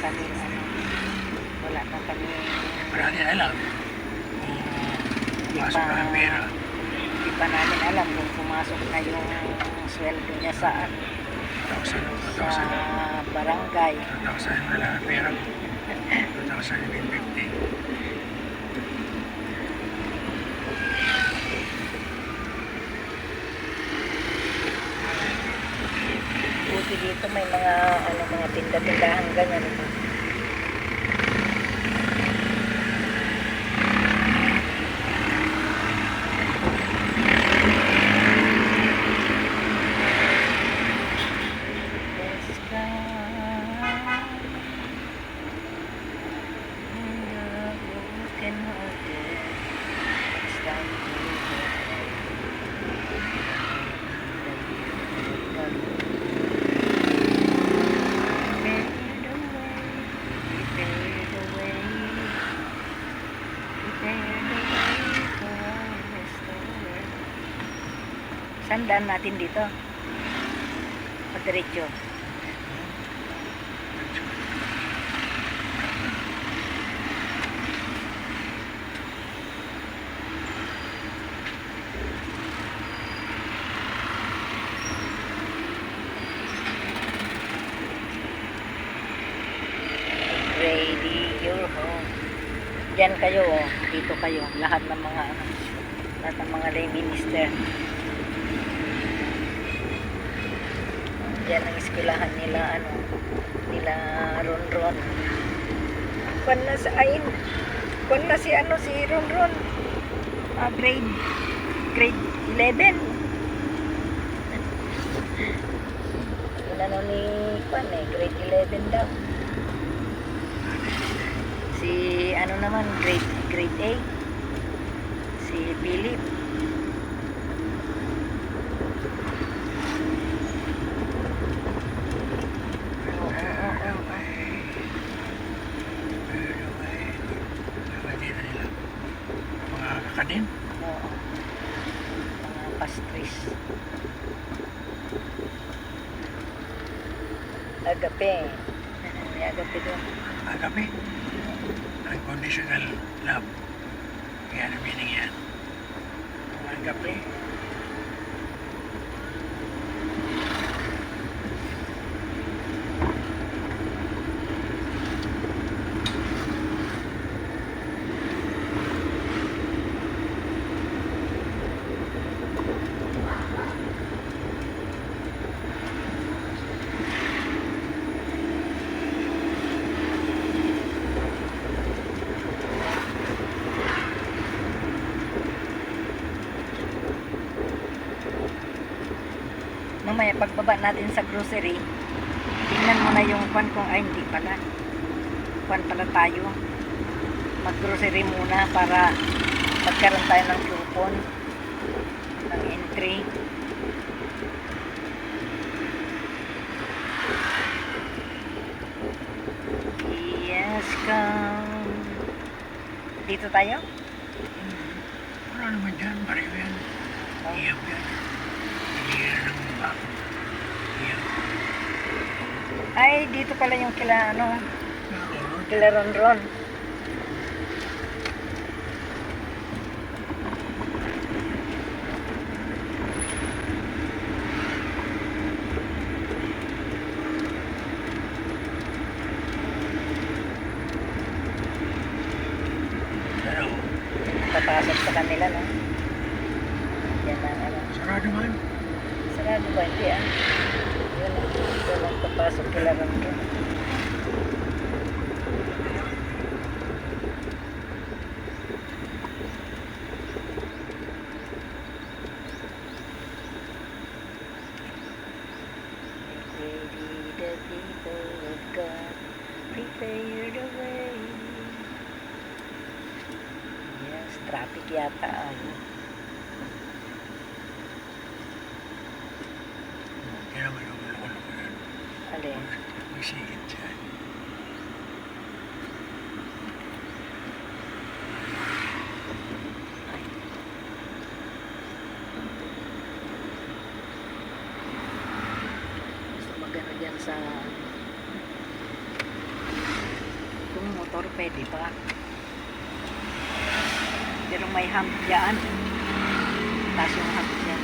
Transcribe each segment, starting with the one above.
kami, wala na kami, Wala din alam kung pumasok na ang pera. hindi pa namin alam kung pumasok na yung sweldo niya sa 2,000, sa 2,000, barangay. 2,000 wala ang pera. 2,050. Buti dito may mga mga tinda-tindahan ganyan. Saan daan natin dito? Padiretso. Ready your home. Diyan kayo, dito kayo. Lahat ng mga lay minister. Yan ang eskwelahan nila, nila Ronron. Kwan na si si Ronron. Grade 11. Ni Kwan grade 11 daw. Si naman, grade 8. Si Philip. Kanin? Oo. Mga pastries. Agape. May agape doon. Agape? Unconditional love. Yan ang meaning yan. Agape. Mamaya pagbaba natin sa grocery, tingnan mo na yung kwan kung hindi pala. Kwan pala tayo. Mag-grocery muna para magkaroon tayo ng coupon ng entry. Yes, come. Dito tayo? Wala naman dyan. Pareho yan. Iyaw yan. Hilihan ng bako. Iyaw. Ay, dito pala yung kila Ronron. Papasok sa kanila, no? Yan ang Sarado man. Sarado ba? Hindi, Yun, walang papasok kila Ronron. The people of God prepare the way. Yes, traffic yata. Kaya naman yung loko-loko yan. Alin? Magsigit dyan. Gusto magano dyan sa Pwede ba? Pero may hump dyan. Taas yung hump dyan.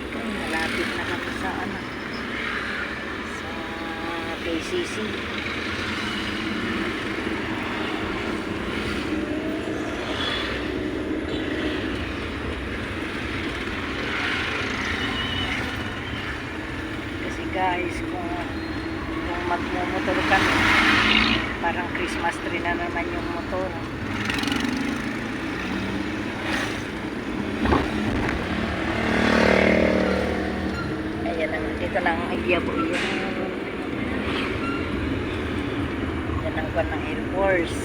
Okay, malapit na kami sa ano. Sa KCC. Kasi guys, kung magmumotor kami, parang Christmas tree na naman yung motor. Ayan ang, dito lang ang Idiabo yun. Yan ang kwan ng Air Force.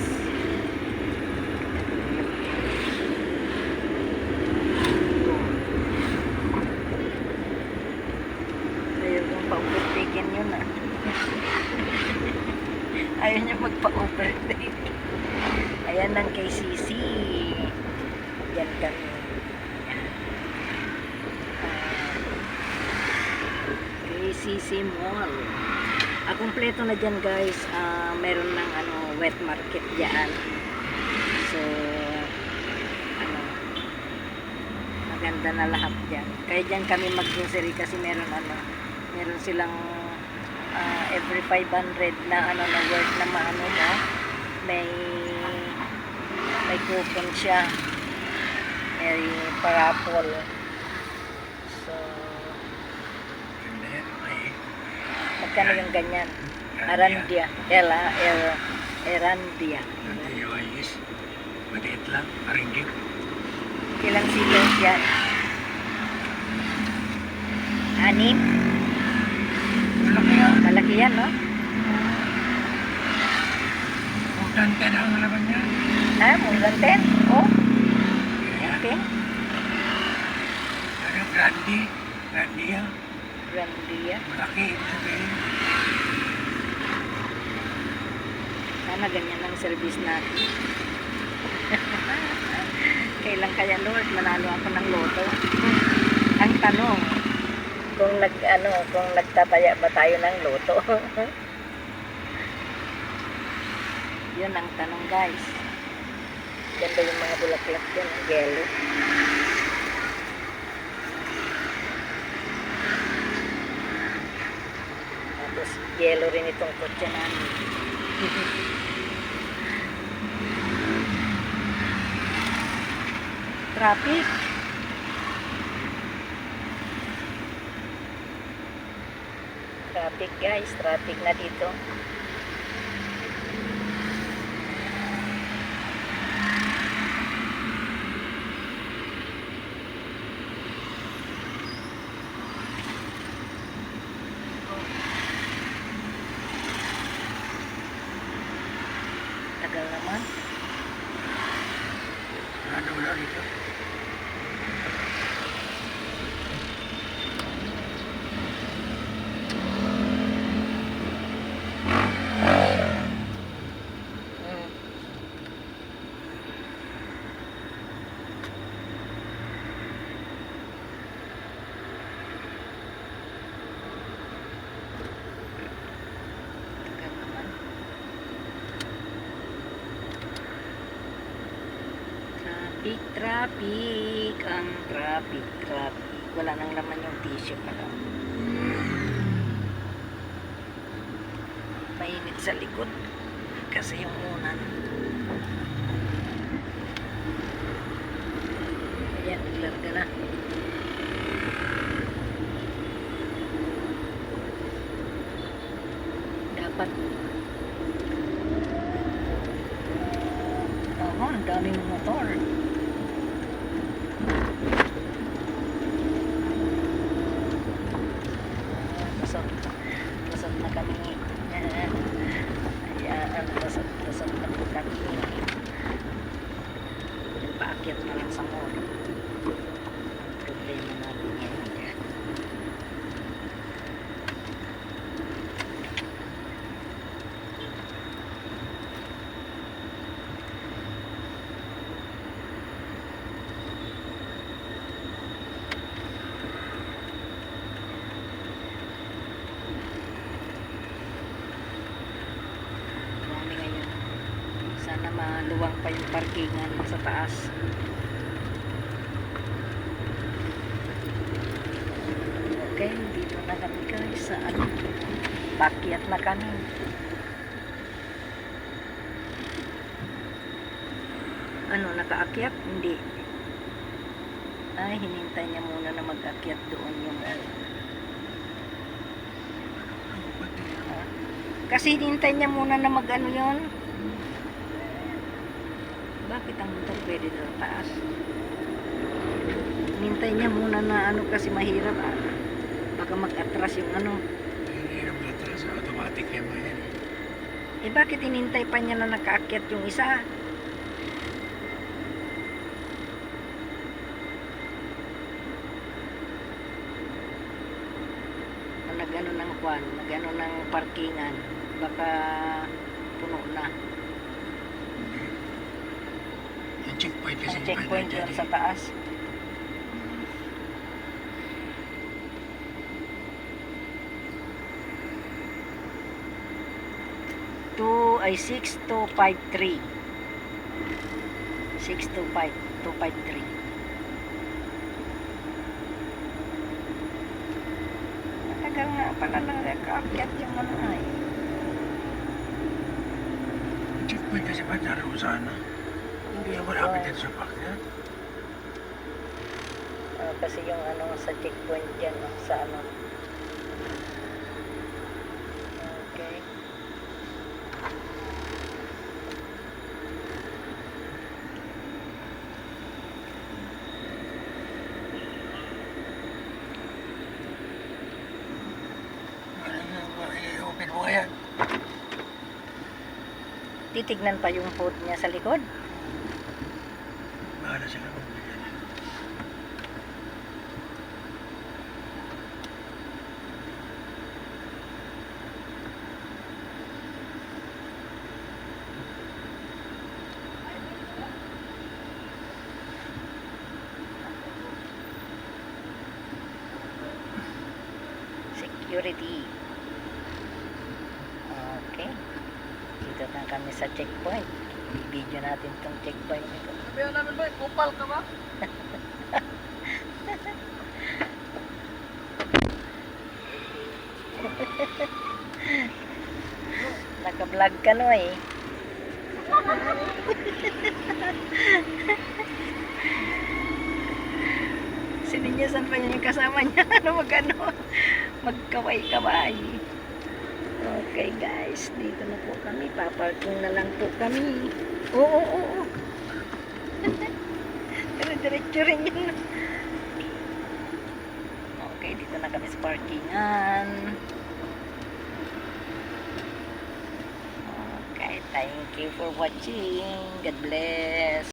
Ayaw yung pa-overtaken yun ah. Ayaw niya magpa-overtake. Ayan ang KCC. Yan kami. KCC Mall. Kumpleto na dyan guys. Meron ng ano, wet market dyan. So, ano, maganda na lahat dyan. Kaya dyan kami mag-grocery kasi meron ano, meron silang every 500 na ano na worth na maano mo, may coupon siya. May parapol. So, Ganda yan. May magkano yung ganyan? Arandia. Erandia. ayos. Maliit lang. Paringgit. Ilang silos yan? 6? Malaki yan. Malaki yan, no? Mutante na ang laban niya. More than 10? Oh, Yan. okay. Ano, grande. Grande yan. Grandia. Malaki. Sabihin. Sana ganyan ang service natin. Kailan kaya Lord, manalo ako ng loto? Ang tanong, kung nagtataya ba tayo ng loto? Yun ang tanong guys. Ganda yung mga bulaklak dyan, ang yellow. Tapos yellow rin itong kotse namin. Traffic. Traffic guys, traffic na dito. Tagal naman. Ano wala dito. Tagal naman. Traffic. Ang traffic. Wala nang laman yung tissue pala. Mainit sa likod. Kasi yung unan. Ayan, naglarga na. Dapat. Ang daming motor. Pasok na kami. Ayan, pasok na po kami. Paakyat na lang sa mall. Ang problema natin ngayon. Sana maluwang pa yung parkingan sa taas. Okay, dito na kami guys sa ano. Pakyat na kami. Ano, nakaakyat? Hindi. Ay, hinintay niya muna na mag-akyat doon yung ano. Kasi hinintay niya muna na mag-ano yun. Bakit ang motor pwede doon taas? Hinintay niya muna na ano kasi mahirap. Baka mag-atras yung ano. Hirap na ito sa automatic yan ba yan? Eh bakit hinintay pa niya na nakaakyat yung isa? Nagano ng kwan, nagano ng parkingan, baka puno na. Yung checkpoint kasi. Ang checkpoint yun sa taas. 6253. 6253. Matagal nga pala nang nakaakyat yung ano ay. Yung checkpoint kasi ba naroon sana? Hindi yan malapit din sa pakyat. Kasi yung ano sa checkpoint dyan, sa ano. Okay. I-open mo nga yan. Titignan pa yung food niya sa likod. Bahala sila kung bigyan yan. Security. Okay. Dito na kami sa checkpoint. I-video natin tong checkpoint nito. Sabihan namin ba, kupal ka ba? Naka-vlog ka no eh. Sininyasan pa niya yung kasama niya. Ano mag-ano? Magkaway-kaway. Okay guys, dito na po kami. Paparking na lang po kami. Oo, oo, oo. Dire-diretso rin yun. Okay, dito na kami sa parkingan. Okay, thank you for watching. God bless.